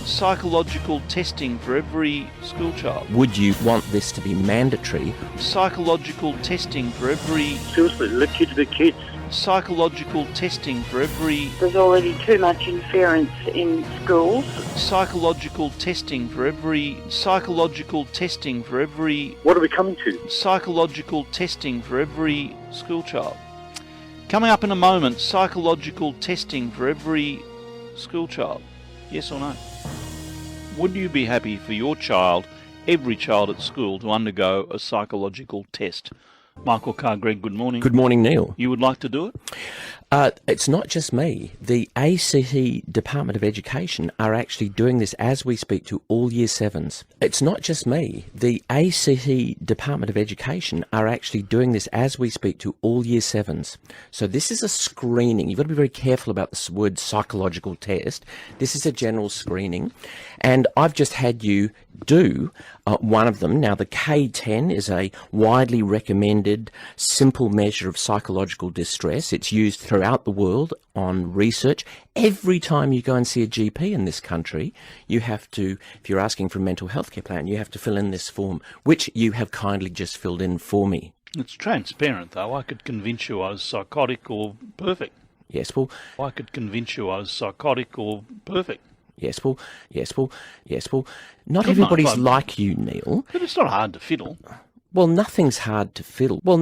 Psychological testing for every school child. Would you want this to be mandatory? Psychological testing for every... Seriously, let kids be kids. Psychological testing for every... There's already too much interference in schools. Psychological testing for every... Psychological testing for every... What are we coming to? Psychological testing for every school child. Coming up in a moment, psychological testing for every school child. Yes or no? Would you be happy for your child, every child at school, to undergo a psychological test? Michael Carr-Gregg, good morning. Good morning, Neil. You would like to do it? It's not just me. The ACT Department of Education are actually doing this as we speak to all Year 7s. It's not just me. The ACT Department of Education are actually doing this as we speak to all Year 7s. So this is a screening. You've got to be very careful about this word psychological test. This is a general screening. And I've just had you do one of them. Now, the K10 is a widely recommended simple measure of psychological distress. It's used throughout the world on research. Every time you go and see a GP in this country, you have to, if you're asking for a mental health care plan, you have to fill in this form, which you have kindly just filled in for me. It's transparent, though. I could convince you I was psychotic or perfect. Yes, well... I could convince you I was psychotic or perfect. Yes, well... Not everybody's like you, Neil. But it's not hard to fiddle. Well, nothing's hard to fiddle. Well,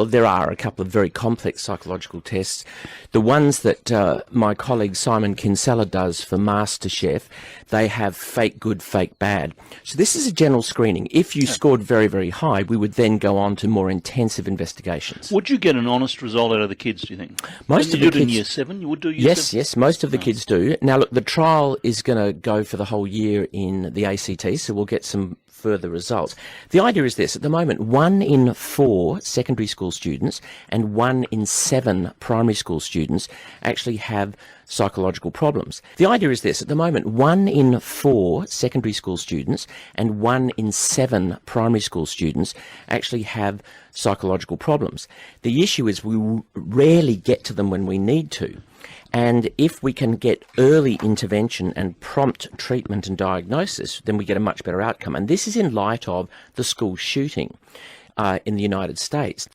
there are a couple of very complex psychological tests. The ones that my colleague Simon Kinsella does for MasterChef, they have fake good, fake bad. So this is a general screening. If you scored very, very high, we would then go on to more intensive investigations. Would you get an honest result out of the kids, do you think? Most of the kids... kids... in Year 7? You would do Year 7? Yes, most of the kids do. Now, look, the trial is going to go for the whole year in the ACT, so we'll get some further results. The idea is this: at the moment, 1 in 4 secondary school students and 1 in 7 primary school students actually have psychological problems. The idea is this: at the moment, 1 in 4 secondary school students and 1 in 7 primary school students actually have psychological problems. The issue is we rarely get to them when we need to. And if we can get early intervention and prompt treatment and diagnosis, then we get a much better outcome. And this is in light of the school shooting in the United States.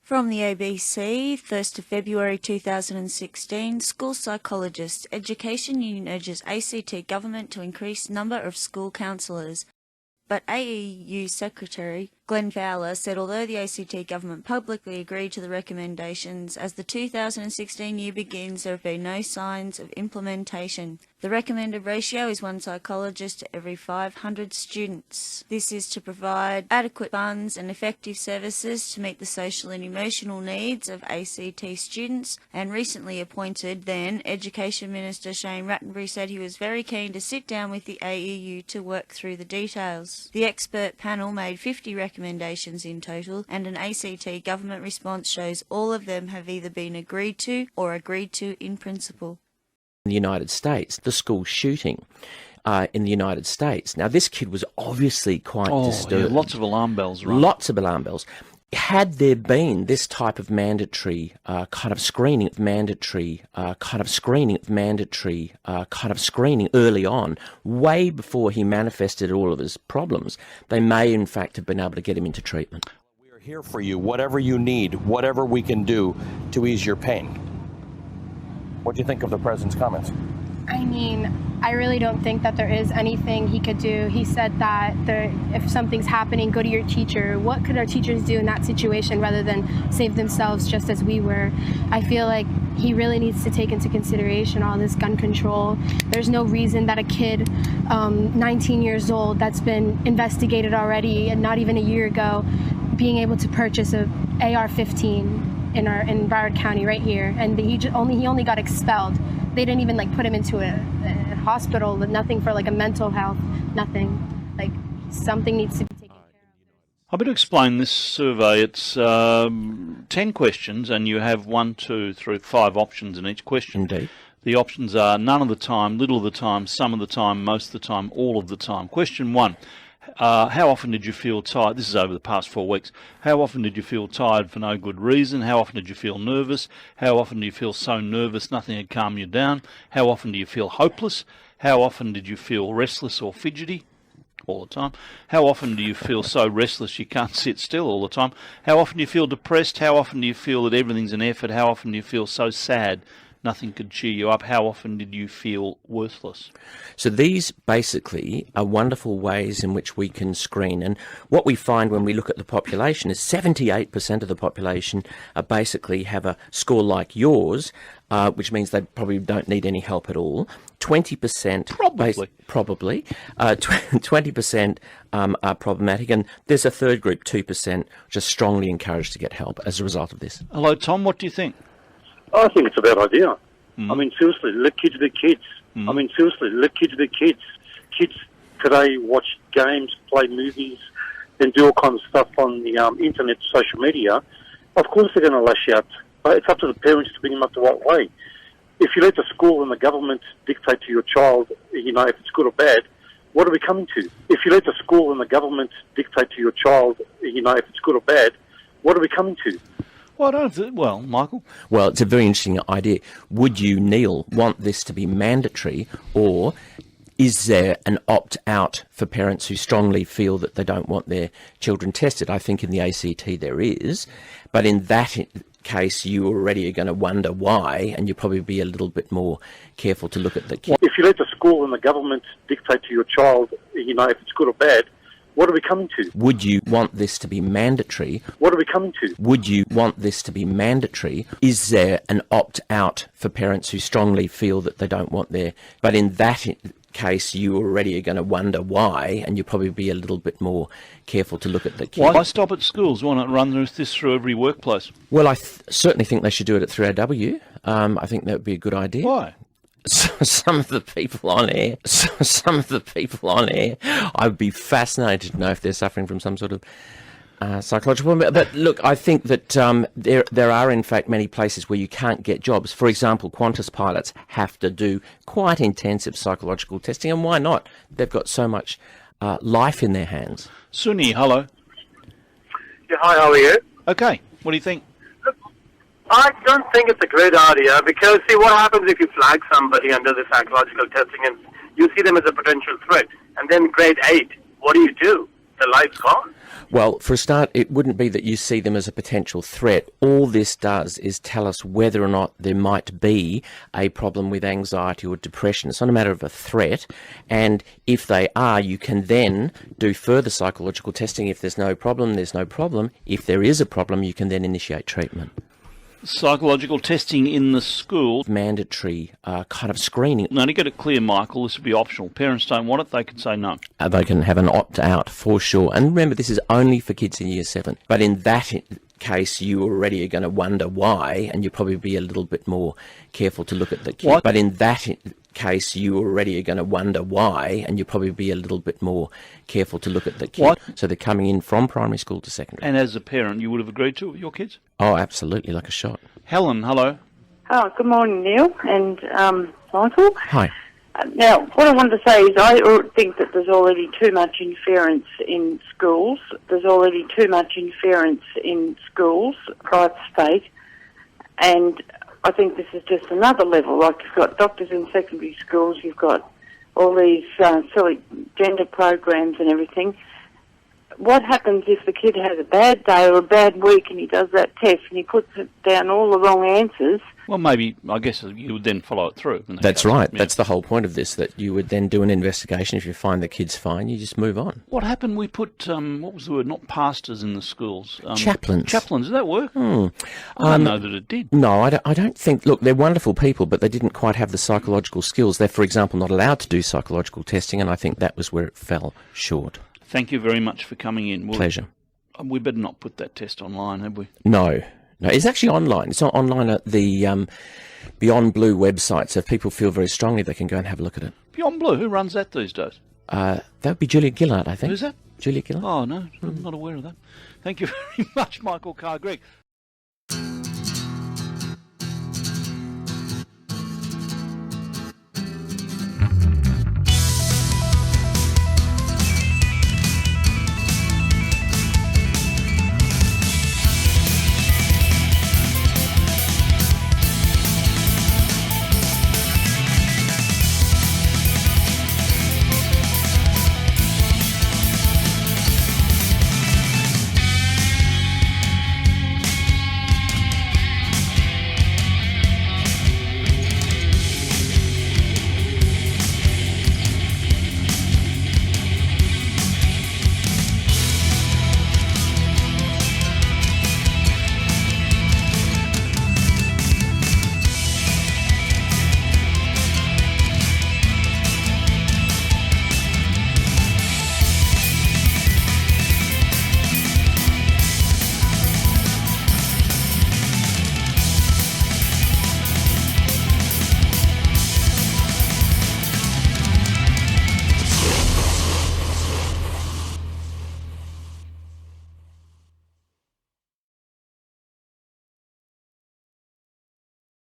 From the ABC, 1st of February 2016, school psychologist, Education Union urges ACT government to increase number of school counsellors. But AEU Secretary Glenn Fowler said although the ACT government publicly agreed to the recommendations, as the 2016 year begins, there have been no signs of implementation. The recommended ratio is 1 psychologist to every 500 students. This is to provide adequate funds and effective services to meet the social and emotional needs of ACT students, and recently appointed then Education Minister Shane Rattenbury said he was very keen to sit down with the AEU to work through the details. The expert panel made 50 recommendations in total, and an ACT government response shows all of them have either been agreed to or agreed to in principle. In the United States, the school shooting in the United States. Now, this kid was obviously quite disturbed. Yeah, lots of alarm bells, right? Lots of alarm bells. Had there been this type of mandatory kind of screening early on, way before he manifested all of his problems, they may in fact have been able to get him into treatment. We are here for you, whatever you need, whatever we can do to ease your pain. What do you think of the President's comments? I mean, I really don't think that there is anything he could do. He said that if something's happening, go to your teacher. What could our teachers do in that situation rather than save themselves just as we were? I feel like he really needs to take into consideration all this gun control. There's no reason that a kid, 19 years old, that's been investigated already and not even a year ago, being able to purchase a AR-15 in Broward County right here, and he only got expelled. They didn't even put him into a hospital, nothing for a mental health, nothing. Something needs to be taken care of. I better explain this survey. It's 10 questions, and you have 1, 2, 3, 5 options in each question. Indeed. The options are none of the time, little of the time, some of the time, most of the time, all of the time. Question 1. How often did you feel tired? This is over the past 4 weeks. How often did you feel tired for no good reason? How often did you feel nervous? How often do you feel so nervous nothing had calmed you down? How often do you feel hopeless? How often did you feel restless or fidgety? All the time. How often do you feel so restless you can't sit still all the time? How often do you feel depressed? How often do you feel that everything's an effort? How often do you feel so sad nothing could cheer you up? How often did you feel worthless? So these basically are wonderful ways in which we can screen. And what we find when we look at the population is 78% of the population basically have a score like yours, which means they probably don't need any help at all. 20% probably 20% are problematic, and there's a third group, 2%, which are strongly encouraged to get help as a result of this. Hello, Tom. What do you think? I think it's a bad idea. I mean, seriously, let kids be kids. I mean, seriously, let kids be kids. Kids today watch games, play movies, and do all kinds of stuff on the internet, social media. Of course they're going to lash out. But it's up to the parents to bring them up the right way. If you let the school and the government dictate to your child, you know, if it's good or bad, what are we coming to? If you let the school and the government dictate to your child, you know, if it's good or bad, what are we coming to? Well, Michael? Well, it's a very interesting idea. Would you, Neil, want this to be mandatory, or is there an opt-out for parents who strongly feel that they don't want their children tested? I think in the ACT there is, but in that case you already are going to wonder why, and you'll probably be a little bit more careful to look at the kids. If you let the school and the government dictate to your child, you know, if it's good or bad, what are we coming to? Would you want this to be mandatory? What are we coming to? Would you want this to be mandatory? Is there an opt-out for parents who strongly feel that they don't want their... But in that case, you already are going to wonder why, and you'll probably be a little bit more careful to look at the kids. Why stop at schools? Why not run this through every workplace? Well, I certainly think they should do it at 3AW. I think that would be a good idea. Why? Some of the people on air, I would be fascinated to know if they're suffering from some sort of psychological problem. But look, I think that there are in fact many places where you can't get jobs. For example, Qantas pilots have to do quite intensive psychological testing, and why not? They've got so much life in their hands. Suni, hello. Yeah, hi, how are you? Okay, what do you think? I don't think it's a great idea because, see, what happens if you flag somebody under the psychological testing and you see them as a potential threat, and then grade 8, what do? Their life's gone. Well, for a start, it wouldn't be that you see them as a potential threat. All this does is tell us whether or not there might be a problem with anxiety or depression. It's not a matter of a threat. And if they are, you can then do further psychological testing. If there's no problem, there's no problem. If there is a problem, you can then initiate treatment. Psychological testing in the school. Mandatory kind of screening. Now, to get it clear, Michael, this would be optional. Parents don't want it, they can say no. They can have an opt-out for sure. And remember, this is only for kids in Year 7. But in that case, you already are going to wonder why, and you'll probably be a little bit more careful to look at the kids. But in that case, you already are going to wonder why, and you'll probably be a little bit more careful to look at the kids. So they're coming in from primary school to secondary. And as a parent, you would have agreed to it with your kids? Oh, absolutely, like a shot. Helen, hello. Oh, good morning, Neil and Michael. Hi. Now, what I wanted to say is I think that there's already too much interference in schools. There's already too much interference in schools, private, state, and I think this is just another level. Like, you've got doctors in secondary schools, you've got all these silly gender programs and everything. What happens if the kid has a bad day or a bad week and he does that test and he puts down all the wrong answers? Well, maybe, I guess you would then follow it through. That's right. Yeah. That's the whole point of this, that you would then do an investigation. If you find the kid's fine, you just move on. What happened? We put, what was the word, not pastors in the schools. Chaplains. Chaplains. Did that work? I don't know that it did. No, I don't think... Look, they're wonderful people, but they didn't quite have the psychological skills. They're, for example, not allowed to do psychological testing, and I think that was where it fell short. Thank you very much for coming in. Pleasure. We better not put that test online, have we? No, it's actually online. It's not online at the Beyond Blue website, so if people feel very strongly, they can go and have a look at it. Beyond Blue? Who runs that these days? That would be Julia Gillard, I think. Who's that? Julia Gillard. Oh, no, I'm not aware of that. Thank you very much, Michael Carr-Gregg.